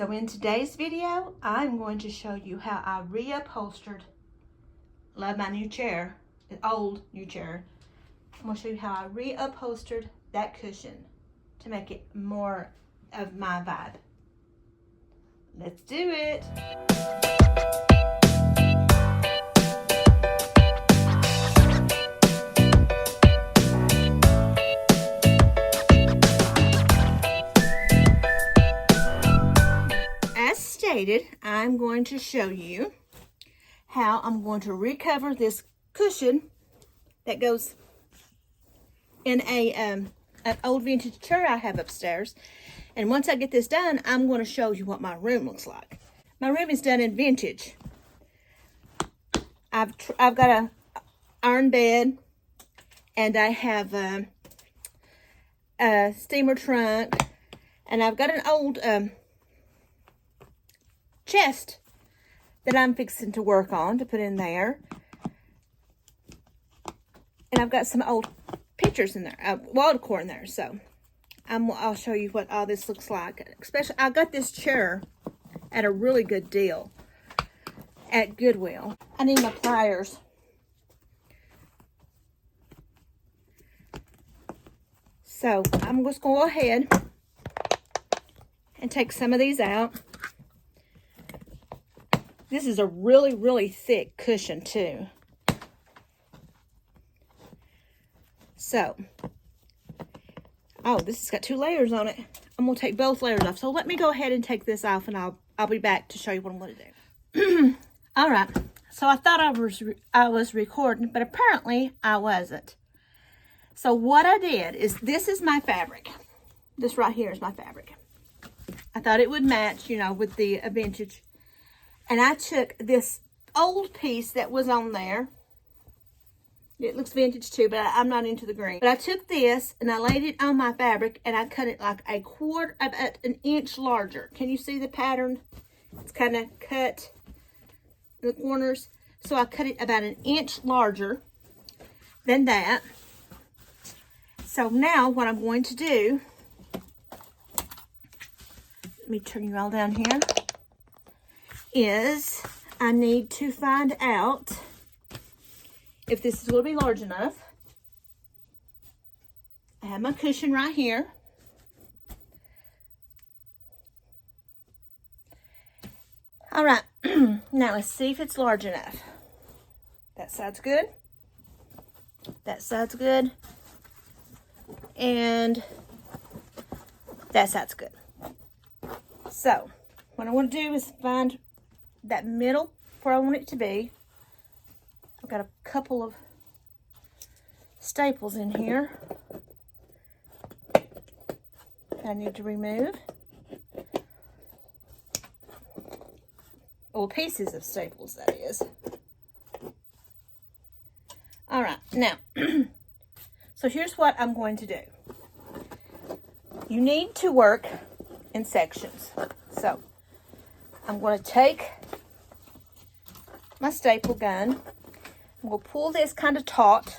So in today's video, I'm going to show you how I reupholstered, love my new chair, an old new chair. I'm going to show you how I reupholstered that cushion to make it more of my vibe. Let's do it. As stated, I'm going to show you how I'm going to recover this cushion that goes in an old vintage chair I have upstairs. And once I get this done, I'm going to show you what my room looks like. My room is done in vintage. I've got a iron bed, and I have a steamer trunk, and I've got an old chest that I'm fixing to work on to put in there. And I've got some old pictures in there, wall decor in there. So I'll show you what all this looks like. Especially, I got this chair at a really good deal at Goodwill. I need my pliers. So I'm just going to go ahead and take some of these out. This is a really, really thick cushion too. So, oh, this has got 2 layers on it. I'm going to take both layers off. So let me go ahead and take this off, and I'll be back to show you what I'm going to do. All right. So I thought I was recording, but apparently I wasn't. So what I did is, this is my fabric. This right here is my fabric. I thought it would match, you know, with the vintage. And I took this old piece that was on there. It looks vintage too, but I'm not into the green. But I took this and I laid it on my fabric, and I cut it like about an inch larger. Can you see the pattern? It's kind of cut in the corners. So I cut it about an inch larger than that. So now what I'm going to do, let me turn you all down here, is I need to find out if this is going to be large enough. I have my cushion right here. All right, now let's see if it's large enough. That side's good. That side's good. And that side's good. So what I want to do is find that middle where I want it to be. I've got a couple of staples in here that I need to remove. Well, pieces of staples, that is. All right, now, so here's what I'm going to do. You need to work in sections. So I'm going to take my staple gun. I'm going to pull this kind of taut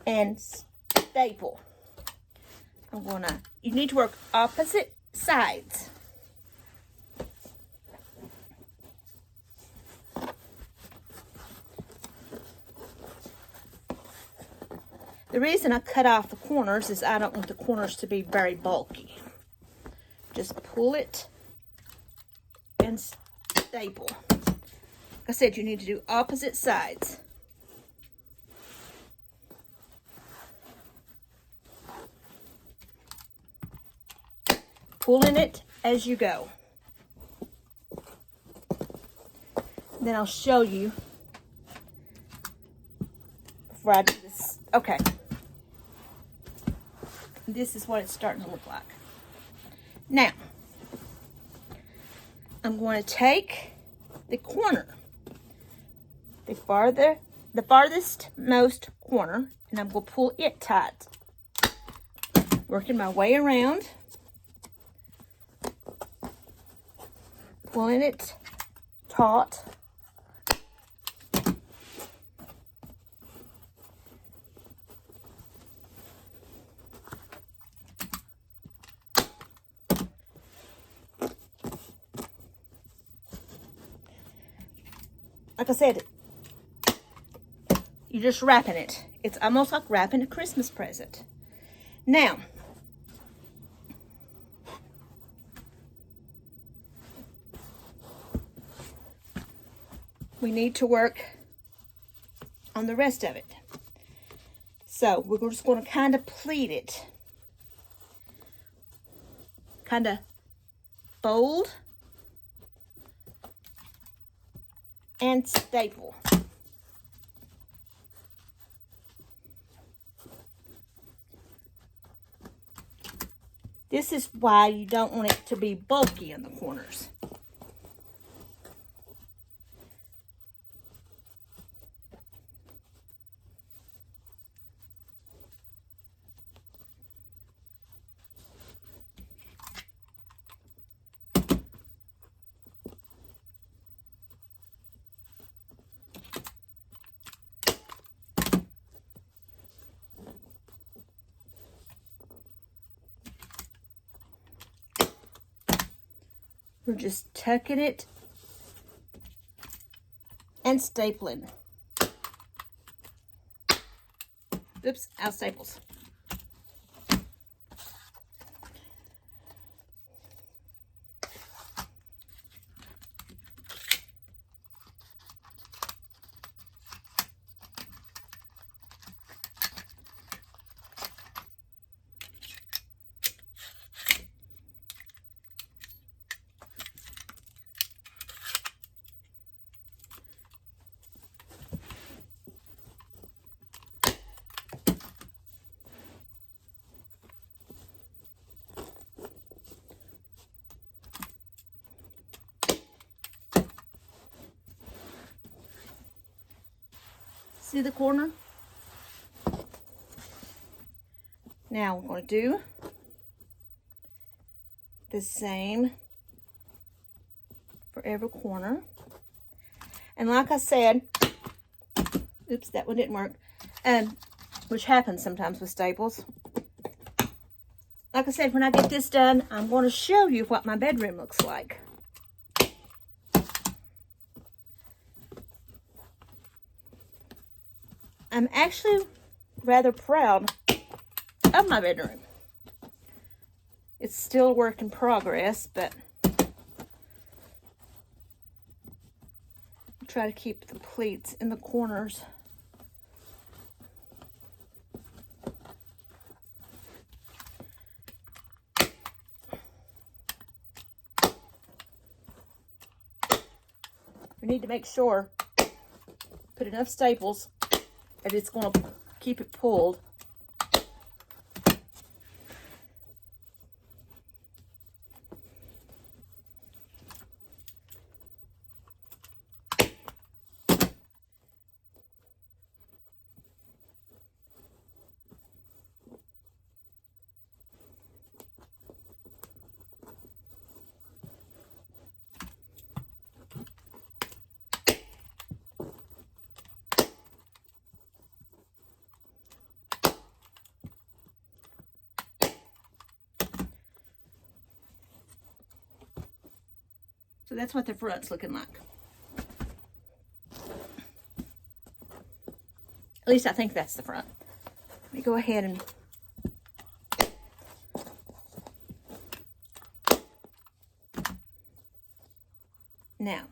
and staple. You need to work opposite sides. The reason I cut off the corners is I don't want the corners to be very bulky. Just pull it and staple. Like I said, you need to do opposite sides. Pulling it as you go. Then I'll show you before I do this. Okay. This is what it's starting to look like. Now, I'm going to take the corner, the farthest most corner, and I'm going to pull it tight. Working my way around, pulling it taut. like I said, you're just wrapping it. It's almost like wrapping a Christmas present. Now, we need to work on the rest of it. So we're just going to kind of pleat it. Kind of fold and staple. This is why you don't want it to be bulky in the corners. We're just tucking it and stapling. Oops, out staples. See the corner? Now we're going to do the same for every corner. And like I said, oops, that one didn't work, which happens sometimes with staples. Like I said, when I get this done, I'm going to show you what my bedroom looks like. I'm actually rather proud of my bedroom. It's still a work in progress, but I'll try to keep the pleats in the corners. We need to make sure, put enough staples that it's going to keep it pulled. So that's what the front's looking like. At least I think that's the front. Let me go ahead and now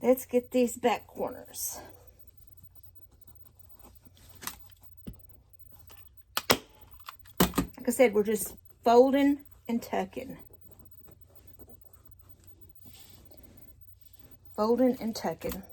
let's get these back corners. Like I said, we're just folding and tucking. Folding and tucking.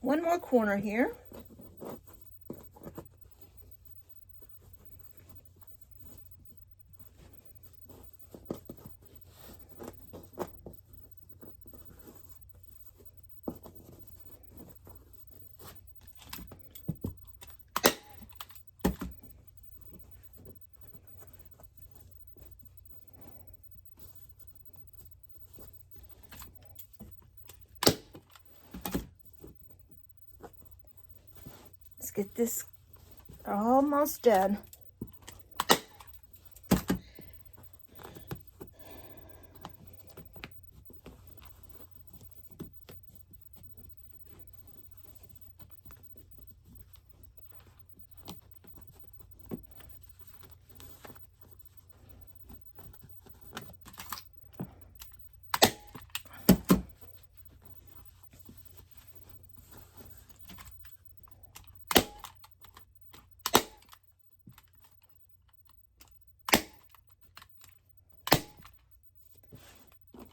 one more corner here. Let's get this almost done.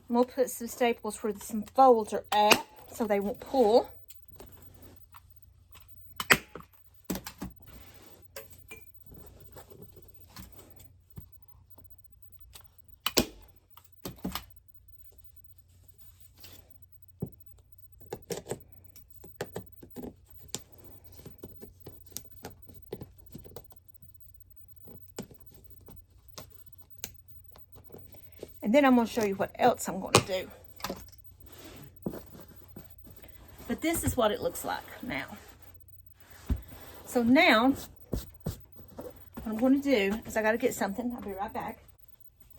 We'll put some staples where some folds are at so they won't pull. And then I'm going to show you what else I'm going to do. But this is what it looks like now. So now, what I'm going to do is I got to get something. I'll be right back.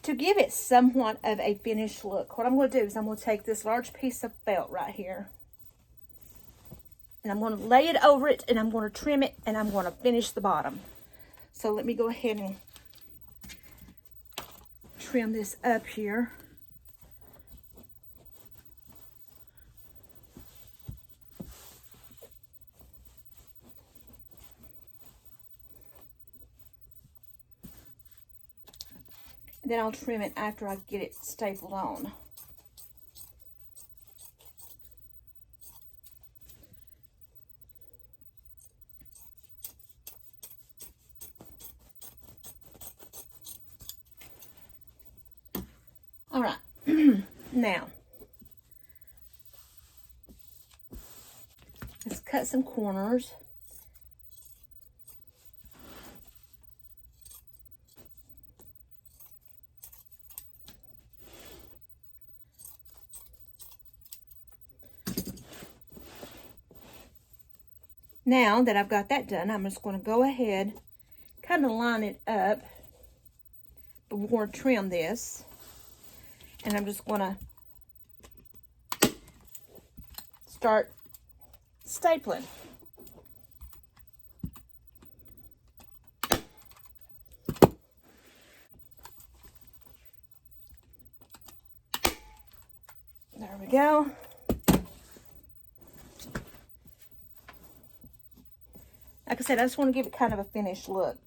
To give it somewhat of a finished look, what I'm going to do is I'm going to take this large piece of felt right here. And I'm going to lay it over it, and I'm going to trim it, and I'm going to finish the bottom. So let me go ahead and trim this up here. And then I'll trim it after I get it stapled on. All right, now, let's cut some corners. Now that I've got that done, I'm just going to go ahead, kind of line it up, but we're going to trim this. And I'm just going to start stapling. There we go. Like I said, I just want to give it kind of a finished look.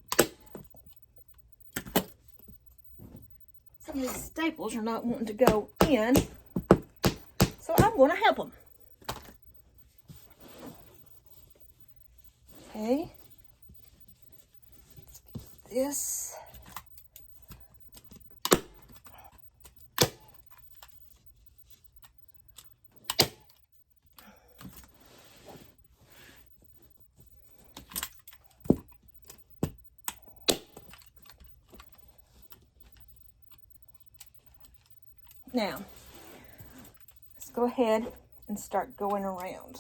Some of these staples are not wanting to go in, so I'm going to help them. Okay. Let's get this. Now, let's go ahead and start going around.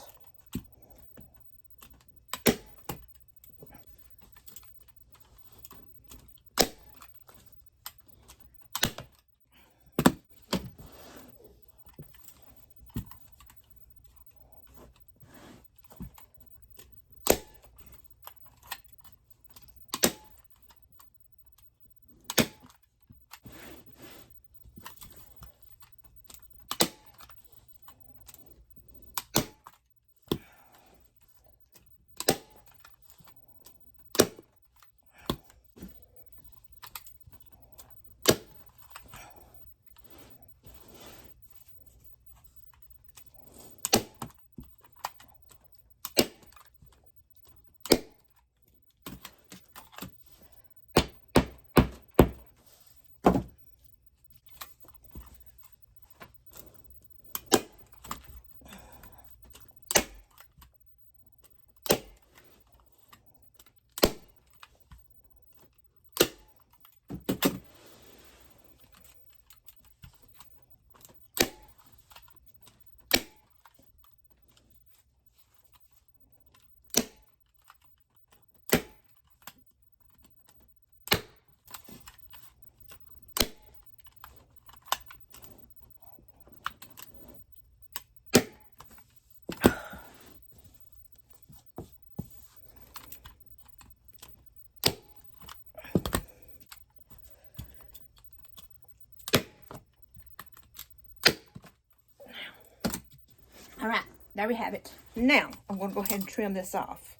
there we have it. Now, I'm going to go ahead and trim this off.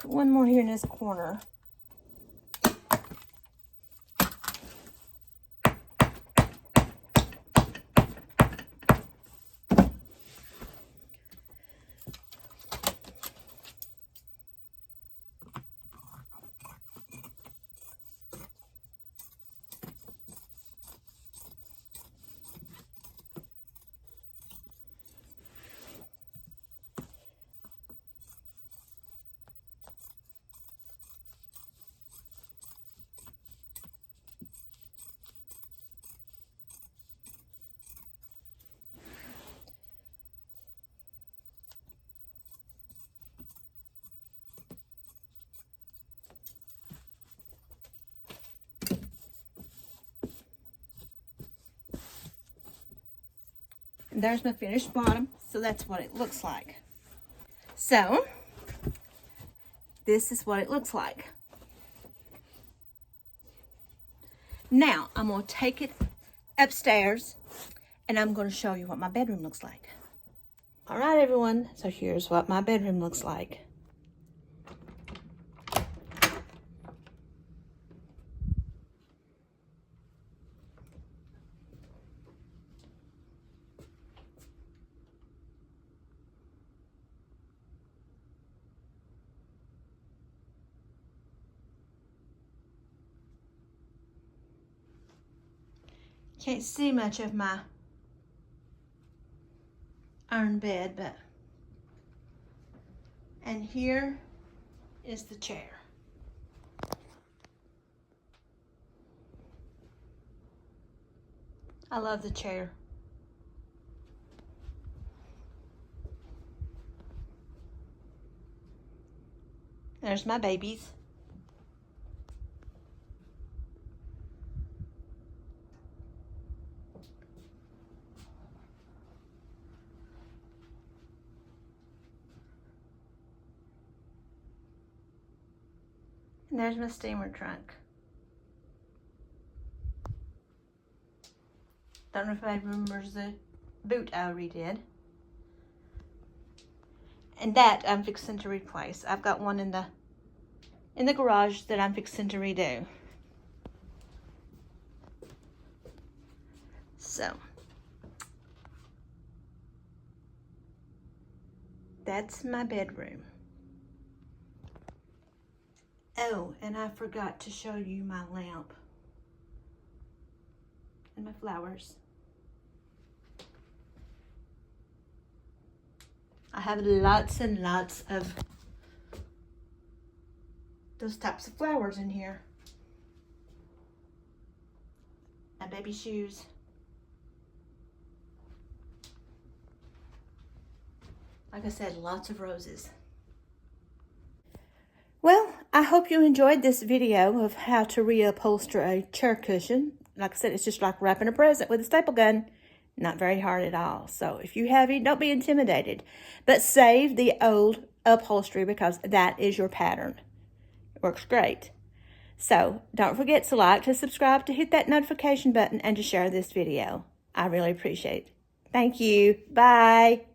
One more here in this corner. And there's my finished bottom, so that's what it looks like. So, this is what it looks like. Now, I'm going to take it upstairs, and I'm going to show you what my bedroom looks like. All right, everyone, so here's what my bedroom looks like. Can't see much of my iron bed, but, and here is the chair. I love the chair. There's my babies. And there's my steamer trunk. Don't know if anybody remembers the boot I redid. And that I'm fixing to replace. I've got one in the garage that I'm fixing to redo. So that's my bedroom. Oh, and I forgot to show you my lamp and my flowers. I have lots and lots of those types of flowers in here. My baby shoes. Like I said, lots of roses. Well, I hope you enjoyed this video of how to reupholster a chair cushion. Like I said, it's just like wrapping a present with a staple gun. Not very hard at all. So if you have it, don't be intimidated. But save the old upholstery because that is your pattern. It works great. So don't forget to like, to subscribe, to hit that notification button, and to share this video. I really appreciate it. Thank you. Bye.